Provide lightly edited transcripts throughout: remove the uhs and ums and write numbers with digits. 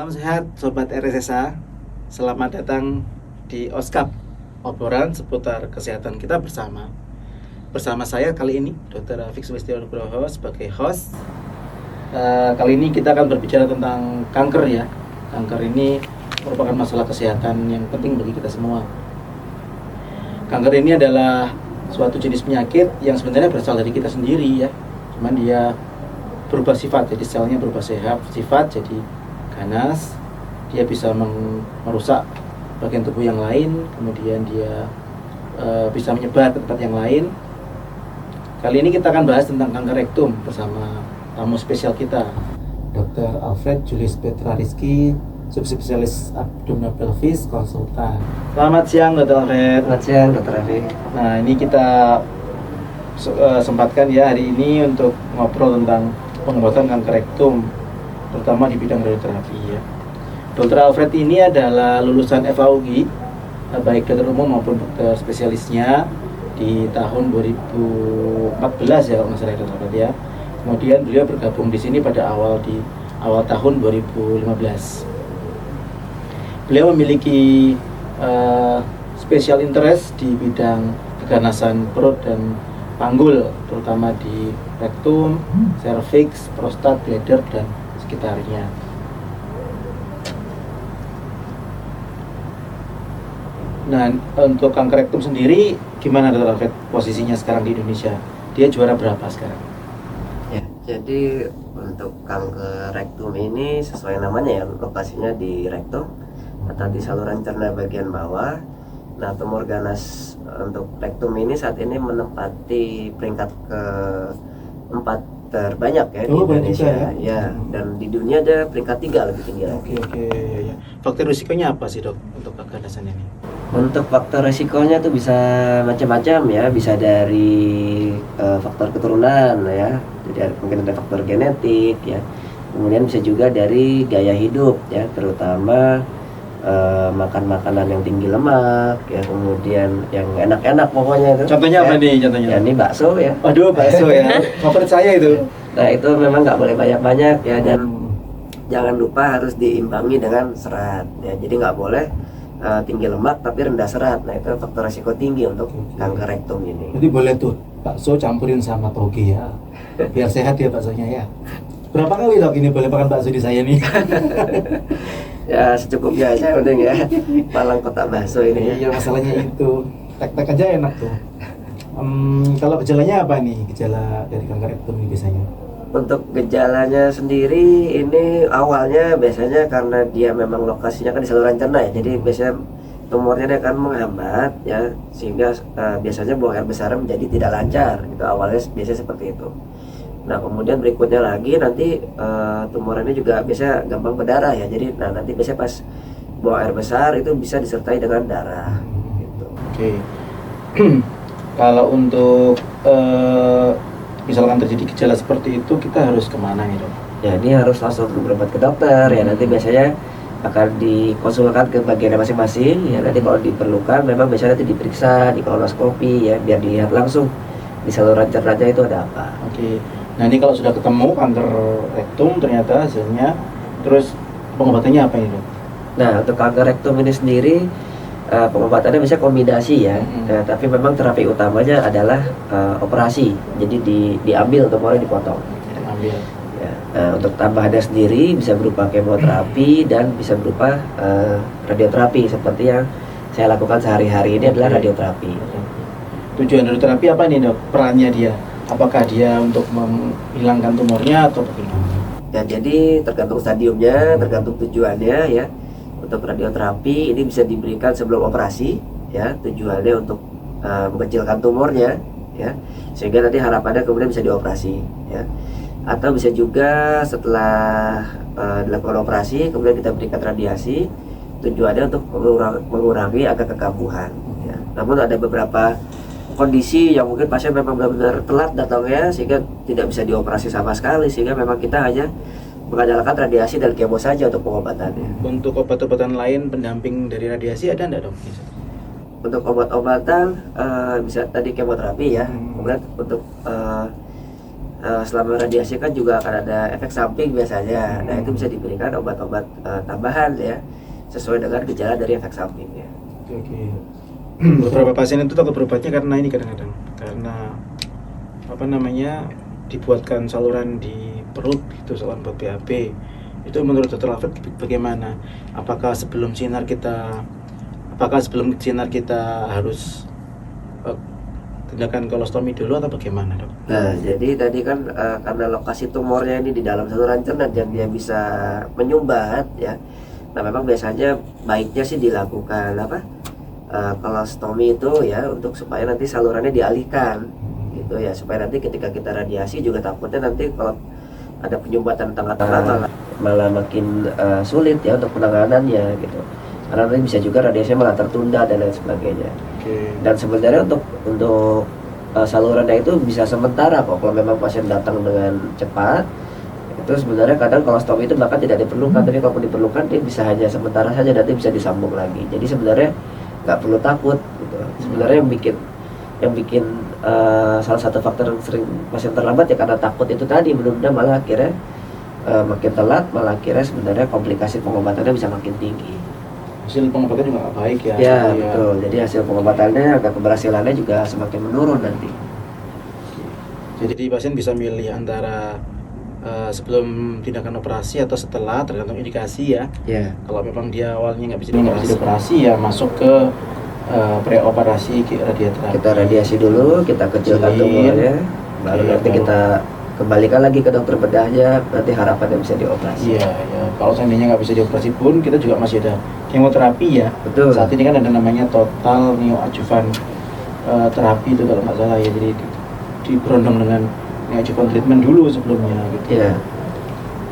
Salam sehat Sobat RSSA. Selamat datang di OSKAP, obrolan seputar kesehatan kita bersama. Bersama saya kali ini Dr. Rafiq Sulistyo Nugroho sebagai host. Kali ini kita akan berbicara tentang kanker ya. Kanker ini merupakan masalah kesehatan yang penting bagi kita semua. Kanker ini adalah suatu jenis penyakit yang sebenarnya berasal dari kita sendiri ya. Cuman dia berubah sifat, jadi selnya berubah sifat jadi ganas. Dia bisa merusak bagian tubuh yang lain, kemudian dia bisa menyebar ke tempat yang lain. Kali ini kita akan bahas tentang kanker rektum bersama tamu spesial kita, Dr. Alfred Julius Petra Rizky, subspesialis abdominal pelvis konsultan. Selamat siang Dr. Alfred. Selamat siang Dr. Rafi. Nah, ini kita sempatkan ya hari ini untuk ngobrol tentang pengobatan kanker rektum, terutama di bidang radioterapi ya. Dr. Alfred ini adalah lulusan FAUGI, baik dokter umum maupun dokter spesialisnya di tahun 2014 ya kalau nggak salah Dr. Alfred ya. Kemudian beliau bergabung di sini pada awal tahun 2015. Beliau memiliki special interest di bidang keganasan perut dan panggul, terutama di rektum, cervix, prostat, bladder dan sekitarnya. Nah, untuk kanker rektum sendiri gimana Dr. Alfred posisinya sekarang di Indonesia? Dia juara berapa sekarang? Ya, jadi untuk kanker rektum ini sesuai namanya ya, lokasinya di rektum atau di saluran cerna bagian bawah. Nah, tumor ganas untuk rektum ini saat ini menempati peringkat ke-4 terbanyak ya di Indonesia ya, dan di dunia ada peringkat 3 lebih tinggi lagi. Oke, ya. Faktor risikonya apa sih dok untuk keganasan ini? Untuk faktor resikonya tuh bisa macam-macam ya, bisa dari faktor keturunan ya, jadi mungkin ada faktor genetik ya, kemudian bisa juga dari gaya hidup ya, terutama makan makanan yang tinggi lemak ya, kemudian yang enak-enak pokoknya itu. Contohnya ya. apa nih contohnya? Ya ini bakso ya. Waduh, bakso ya, favorit saya itu. Nah itu memang nggak boleh banyak-banyak ya, dan jangan lupa harus diimbangi dengan serat ya, jadi nggak boleh tinggi lemak tapi rendah serat. Nah itu faktor resiko tinggi untuk kanker rektum ini. Jadi boleh tuh bakso campurin sama toge ya, biar sehat ya baksonya ya. Berapa kali dok ini boleh makan bakso di saya nih? Ya secukupnya aja udah ya, Malang kota bakso ini ya. Iya, masalahnya itu tek-tek aja enak tuh. Kalau gejalanya apa nih, gejala dari kanker rektum ini biasanya? Untuk gejalanya sendiri ini awalnya biasanya karena dia memang lokasinya kan di saluran cerna ya, jadi biasanya tumornya dia akan menghambat ya, sehingga biasanya buang air besar menjadi tidak lancar gitu, awalnya biasanya seperti itu. Nah kemudian berikutnya lagi nanti tumornya juga biasanya gampang berdarah ya, jadi nanti biasanya pas buang air besar itu bisa disertai dengan darah gitu. Oke. Kalau untuk misalkan terjadi gejala seperti itu, kita harus kemana nih dok? Ya ini harus langsung berobat ke dokter ya, nanti biasanya akan dikonsulkan ke bagian masing-masing ya, nanti kalau diperlukan memang biasanya nanti diperiksa di kolonoskopi ya, biar dilihat langsung di saluran cernanya itu ada apa. Oke. Nah ini kalau sudah ketemu kanker rektum ternyata hasilnya, terus pengobatannya apa ini dok? Nah untuk kanker rektum ini sendiri pengobatannya bisa kombinasi ya, tapi memang terapi utamanya adalah operasi, jadi diambil tumornya, dipotong. Ambil. Ya, untuk tambahannya sendiri bisa berupa kemoterapi dan bisa berupa radioterapi seperti yang saya lakukan sehari-hari ini adalah radioterapi. Tujuan radioterapi apa nih dok? Perannya dia? Apakah dia untuk menghilangkan tumornya atau bagaimana? Ya jadi tergantung stadiumnya, tergantung tujuannya ya. Untuk radioterapi ini bisa diberikan sebelum operasi ya, tujuannya untuk mengecilkan tumornya ya, sehingga nanti harapannya kemudian bisa dioperasi ya. Atau bisa juga setelah dilakukan operasi kemudian kita berikan radiasi, tujuannya untuk mengurangi angka kekambuhan ya. Namun ada beberapa kondisi yang mungkin pasien memang benar-benar telat datangnya sehingga tidak bisa dioperasi sama sekali, sehingga memang kita hanya mengandalkan radiasi dan kemo saja untuk pengobatannya. Untuk obat-obatan lain pendamping dari radiasi ada enggak dok? Untuk obat-obatan bisa tadi kemoterapi ya, kemudian untuk selama radiasi kan juga akan ada efek samping biasanya. Nah itu bisa diberikan obat-obat tambahan ya, sesuai dengan gejala dari efek sampingnya. Oke. Beberapa pasien itu takut berobatnya karena ini kadang-kadang karena apa namanya dibuatkan saluran di perut gitu, saluran buat BAB. Itu menurut Dr. Alfred bagaimana? Apakah sebelum sinar kita harus tindakan kolostomi dulu atau bagaimana, Dok? Nah, jadi tadi kan karena lokasi tumornya ini di dalam saluran cerna dan dia bisa menyumbat ya. Nah, memang biasanya baiknya sih dilakukan kolostomi itu ya, untuk supaya nanti salurannya dialihkan gitu ya, supaya nanti ketika kita radiasi juga takutnya nanti kalau ada penyumbatan tengah-tengah malah makin sulit ya untuk penanganannya gitu. Karena nanti bisa juga radiasinya malah tertunda dan lain sebagainya. Dan sebenarnya untuk salurannya itu bisa sementara kok, kalau memang pasien datang dengan cepat. Itu sebenarnya kadang kolostomi itu bahkan tidak diperlukan, tapi kalau diperlukan dia bisa hanya sementara saja, nanti bisa disambung lagi. Jadi sebenarnya nggak perlu takut gitu. Sebenarnya yang bikin salah satu faktor yang sering pasien terlambat ya karena takut itu tadi, menunda malah akhirnya makin telat, malah akhirnya sebenarnya komplikasi pengobatannya bisa makin tinggi. Hasil pengobatannya juga nggak baik ya. Ya betul, jadi hasil pengobatannya agak keberhasilannya juga semakin menurun nanti. Jadi pasien bisa milih antara sebelum tindakan operasi atau setelah, tergantung indikasi ya. Kalau memang dia awalnya nggak bisa dioperasi ya masuk ke preoperasi radioterapi. Kita radiasi dulu, kita kecilkan tumornya, baru nanti kita kembalikan lagi ke dokter bedahnya, nanti harapannya bisa dioperasi. Iya. Kalau seandainya nggak bisa dioperasi pun kita juga masih ada kemoterapi ya. Betul. Saat ini kan ada namanya total neoadjuvant terapi itu kalau nggak salah ya, jadi diberondong dengan neoadjuvant treatment dulu sebelumnya gitu. Iya.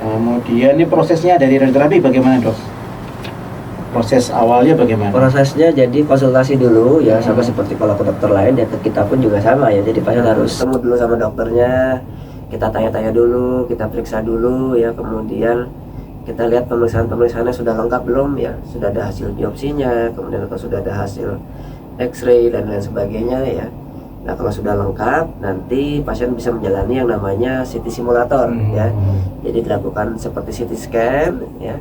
Kemudian ini prosesnya dari radioterapi bagaimana, Dok? Proses awalnya bagaimana? Prosesnya jadi konsultasi dulu ya, sama seperti kalau ke dokter lain ya, ke kita pun juga sama ya. Jadi pasien harus ketemu dulu sama dokternya, kita tanya-tanya dulu, kita periksa dulu ya, kemudian kita lihat pemeriksaannya sudah lengkap belum ya, sudah ada hasil biopsinya, kemudian kalau sudah ada hasil X-ray dan lain sebagainya ya. Nah kalau sudah lengkap, nanti pasien bisa menjalani yang namanya CT simulator ya. Jadi dilakukan seperti CT scan ya.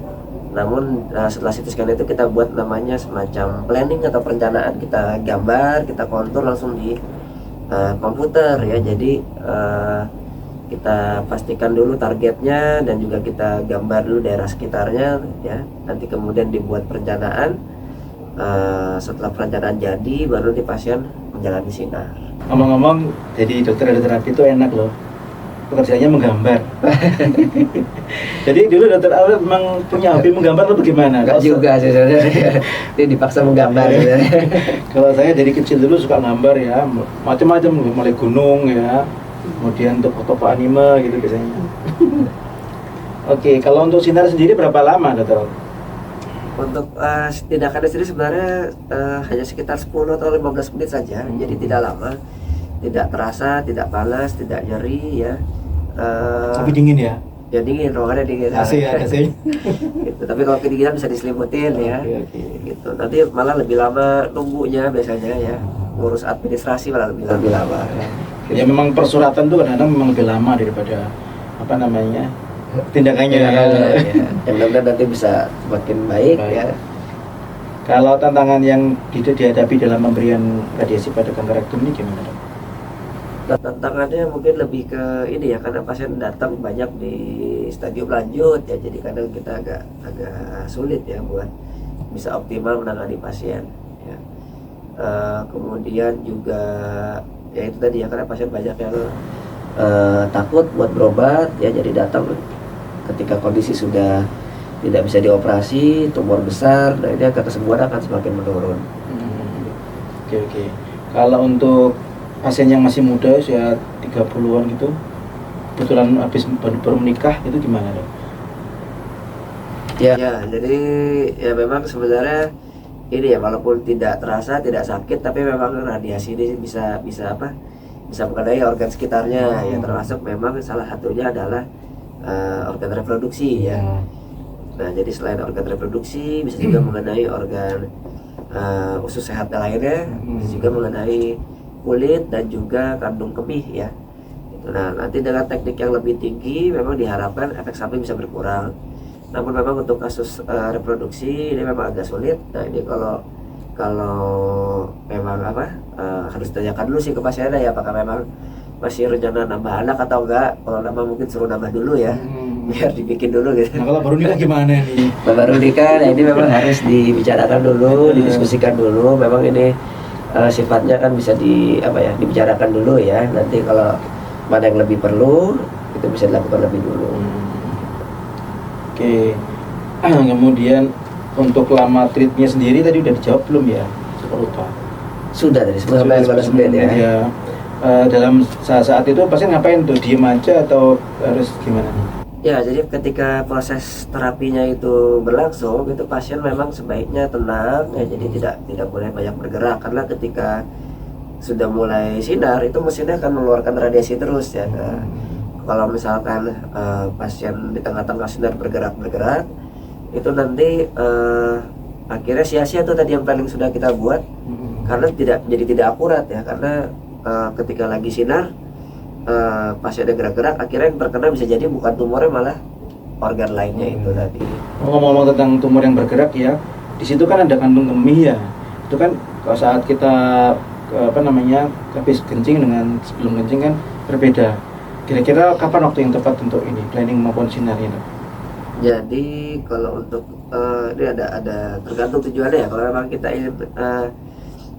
Namun setelah CT scan itu kita buat namanya semacam planning atau perencanaan, kita gambar, kita kontur langsung di komputer ya. Jadi kita pastikan dulu targetnya dan juga kita gambar dulu daerah sekitarnya ya. Nanti kemudian dibuat perencanaan. Setelah perencanaan jadi, baru nanti pasien menjalani sinar. Ngomong-ngomong, jadi dokter radioterapi itu enak loh, pekerjaannya menggambar. Jadi dulu dokter Alfred memang punya hobi menggambar atau bagaimana? Enggak juga sih sebenarnya. Dia dipaksa menggambar sebenarnya. Kalau saya dari kecil dulu suka gambar ya, macam-macam, mulai gunung ya, kemudian untuk foto anime gitu biasanya. Oke, kalau untuk sinar sendiri berapa lama, dokter? Untuk tindakannya sendiri sebenarnya hanya sekitar 10 atau 15 menit saja, jadi tidak lama, tidak terasa, tidak panas, tidak nyeri ya. Tapi dingin ya? Ya dingin, ruangannya dingin. AC ya, AC. Gitu. Tapi kalau kedinginan bisa diselimutin ya. Gitu. Nanti malah lebih lama nunggunya biasanya ya. Ngurus administrasi malah lebih lama. Ya memang persuratan tuh kadang-kadang memang lebih lama daripada apa namanya tindakannya. Ya. Yang mudah-mudahan nanti bisa semakin baik. Ya. Kalau tantangan yang dihadapi dalam pemberian radiasi pada kanker rektum ini gimana, Dok? Tantangannya mungkin lebih ke ini ya, karena pasien datang banyak di stadium lanjut ya, jadi kadang kita agak sulit ya buat bisa optimal menangani pasien ya. Kemudian juga ya itu tadi ya, karena pasien banyak yang takut buat berobat ya, jadi datang ketika kondisi sudah tidak bisa dioperasi, tumor besar, nah ini kesembuhan akan semakin menurun. Oke. Kalau untuk pasien yang masih muda, usia 30-an gitu, kebetulan habis baru menikah, itu gimana, Dok? Ya, jadi ya memang sebenarnya ini ya, walaupun tidak terasa, tidak sakit, tapi memang radiasi ini bisa mengenai organ sekitarnya ya, termasuk memang salah satunya adalah organ reproduksi ya. Nah, jadi selain organ reproduksi, bisa juga mengenai organ usus sehat lainnya, bisa juga mengenai kulit dan juga kandung kemih ya. Nah, nanti dengan teknik yang lebih tinggi memang diharapkan efek samping bisa berkurang. Namun memang untuk kasus reproduksi ini memang agak sulit. Nah, ini kalau kalau memang harus tanyakan dulu sih ke pasiennya ya, apakah memang masih rencana nambah anak atau enggak. Kalau nambah mungkin suruh nambah dulu ya, biar dibikin dulu gitu. Nah, kalau baru nikah gimana nih? Nah, baru nikah, nah ini memang harus dibicarakan dulu, didiskusikan dulu. Memang ini sifatnya kan bisa dibicarakan dulu ya. Nanti kalau mana yang lebih perlu itu bisa dilakukan lebih dulu. Oke. Kemudian untuk lama treatnya sendiri tadi udah dijawab belum ya? Saya lupa. Sudah tadi 10 sampai 15 menit ya. Ya. Dalam saat itu pasien ngapain tuh? Diem aja atau harus gimana nih? Ya, jadi ketika proses terapinya itu berlangsung, itu pasien memang sebaiknya tenang ya, jadi tidak boleh banyak bergerak, karena ketika sudah mulai sinar itu mesinnya akan mengeluarkan radiasi terus ya. Nah, kalau misalkan pasien di tengah-tengah sinar bergerak itu nanti akhirnya sia-sia tuh tadi yang planning sudah kita buat, karena tidak akurat ya, karena ketika lagi sinar pasiennya gerak-gerak, akhirnya yang terkena bisa jadi bukan tumornya, malah organ lainnya itu tadi. Ngomong-ngomong tentang tumor yang bergerak ya, di situ kan ada kandung kemih ya. Itu kan kalau saat kita habis kencing dengan sebelum kencing kan berbeda. Kira-kira kapan waktu yang tepat untuk ini planning maupun sinarnya? Jadi kalau untuk ini ada tergantung tujuannya ya. Kalau memang kita ingin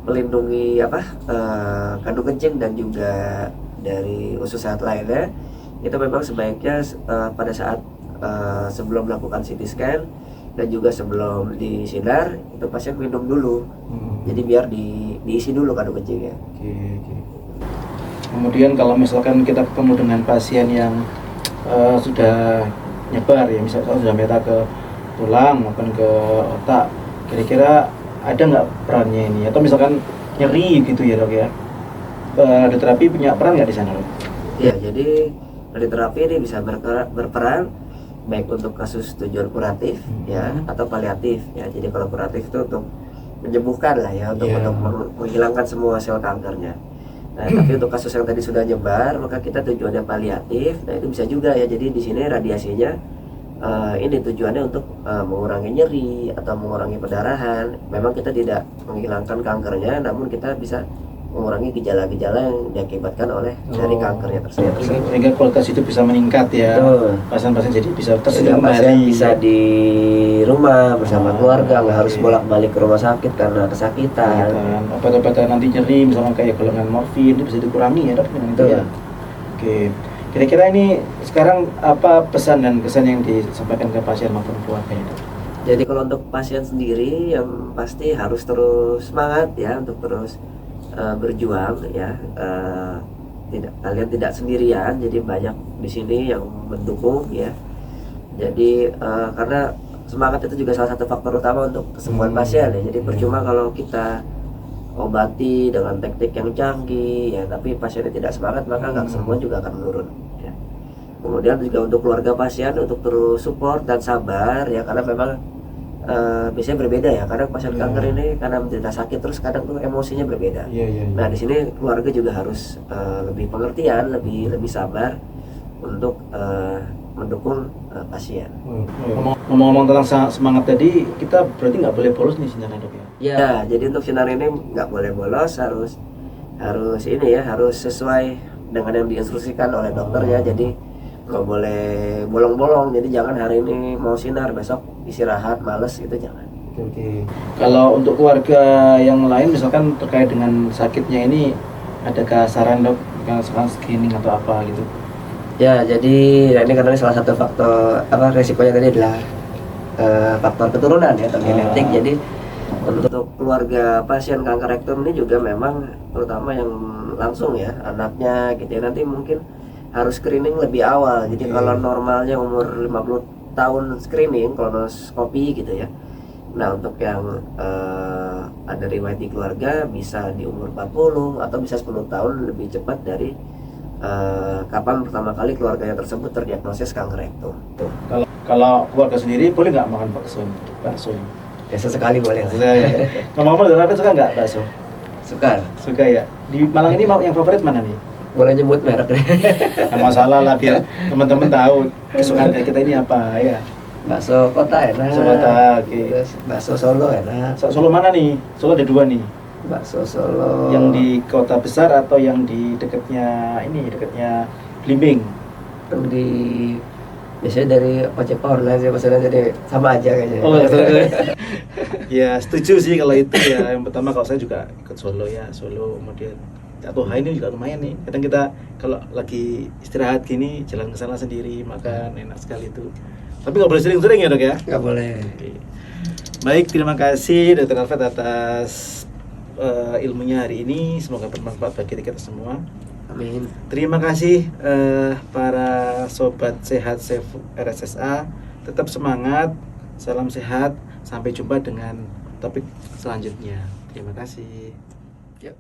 melindungi kandung kencing dan juga dari usus sehat lainnya, itu memang sebaiknya pada saat sebelum melakukan CT scan dan juga sebelum disinar itu pasien minum dulu. Jadi biar diisi dulu kandung kencingnya. Oke. Kemudian kalau misalkan kita ketemu dengan pasien yang sudah nyebar ya, misalnya sudah meta ke tulang maupun ke otak, kira-kira ada nggak perannya ini? Atau misalkan nyeri gitu ya dok ya? Radioterapi punya peran nggak di sana dok? Ya, jadi radioterapi ini bisa berperan baik untuk kasus tujuan kuratif ya atau paliatif ya. Jadi kalau kuratif itu untuk menyembuhkan lah ya, untuk menghilangkan semua sel kankernya. Nah, tapi untuk kasus yang tadi sudah nyebar, maka kita tujuannya paliatif. Nah, itu bisa juga ya. Jadi di sini radiasinya ini tujuannya untuk mengurangi nyeri atau mengurangi pendarahan. Memang kita tidak menghilangkan kankernya, namun kita bisa mengurangi gejala-gejala yang diakibatkan oleh dari kankernya tersebut. Sehingga kualitas hidup bisa meningkat ya. Pasien-pasien jadi bisa tersedia kembali, bisa di rumah bersama keluarga, nggak harus bolak-balik ke rumah sakit karena kesakitan. Obat-obatan nanti nyeri, misalnya kayak golongan morfin itu bisa dikurangi ya dok dengan itu ya. Oke. Kira-kira ini sekarang apa pesan dan kesan yang disampaikan ke pasien maupun keluarga itu? Jadi kalau untuk pasien sendiri yang pasti harus terus semangat ya, untuk terus berjuang ya. Kalian tidak sendirian, jadi banyak di sini yang mendukung ya. Jadi karena semangat itu juga salah satu faktor utama untuk kesembuhan pasien ya. Jadi percuma kalau kita obati dengan teknik yang canggih ya, tapi pasiennya tidak semangat, maka kesembuhan juga akan menurun ya. Kemudian juga untuk keluarga pasien untuk terus support dan sabar ya, karena memang biasanya berbeda ya. Kadang pasien kanker ini karena menderita sakit terus kadang tuh emosinya berbeda. Nah, di sini keluarga juga harus lebih pengertian, lebih sabar untuk mendukung pasien. Ngomong-ngomong tentang semangat tadi, kita berarti nggak boleh bolos nih sinarnya dok ya? Ya, jadi untuk sinar ini nggak boleh bolos, harus ini ya, harus sesuai dengan yang diinstruksikan oleh dokternya. Jadi nggak boleh bolong-bolong. Jadi jangan hari ini mau sinar, besok istirahat, males, itu jangan. Oke. Kalau untuk keluarga yang lain misalkan terkait dengan sakitnya ini, adakah saran dok, misalkan screening atau apa gitu? Ya, jadi ini karena salah satu faktor resikonya tadi adalah faktor keturunan ya, atau genetik. Jadi untuk keluarga pasien kanker rektum ini juga memang terutama yang langsung ya anaknya gitu ya, nanti mungkin harus screening lebih awal. Jadi kalau normalnya umur 50 tahun screening kolonoskopi gitu ya. Nah, untuk yang ada riwayat di keluarga bisa di umur 40 atau bisa 10 tahun lebih cepat dari kapan pertama kali keluarganya tersebut terdiagnosis kanker rektum. Kalau keluarga sendiri boleh nggak makan bakso? Ya, sesekali boleh. Ngomong-ngomong, Dr. suka nggak bakso? Suka ya. Di Malang ini yang favorit mana nih? boleh nyebut merek deh. Nggak masalah lah, biar teman-teman tahu kesukaan kita ini apa ya. Bakso kota enak. Bakso kota, oke. Terus bakso Solo enak. Solo mana nih? Solo ada 2 nih. Bakso Solo. Yang di kota besar atau yang di dekatnya Blimbing? Yang di biasanya dari ojek online sih, maksudnya jadi sama aja kayaknya. Oh, ya setuju sih kalau itu ya. Yang pertama kalau saya juga ikut Solo ya, Solo kemudian Jatuh Hai ini juga lumayan nih. Kadang kita kalau lagi istirahat gini jalan ke sana sendiri makan enak sekali itu. Tapi nggak boleh sering-sering ya dok ya? Nggak boleh. Oke. Baik, terima kasih Dr. Alfred atas ilmunya hari ini. Semoga bermanfaat bagi kita semua. Amin. Terima kasih para sobat sehat Chef RSSA. Tetap semangat, salam sehat. Sampai jumpa dengan topik selanjutnya. Terima kasih. Yuk.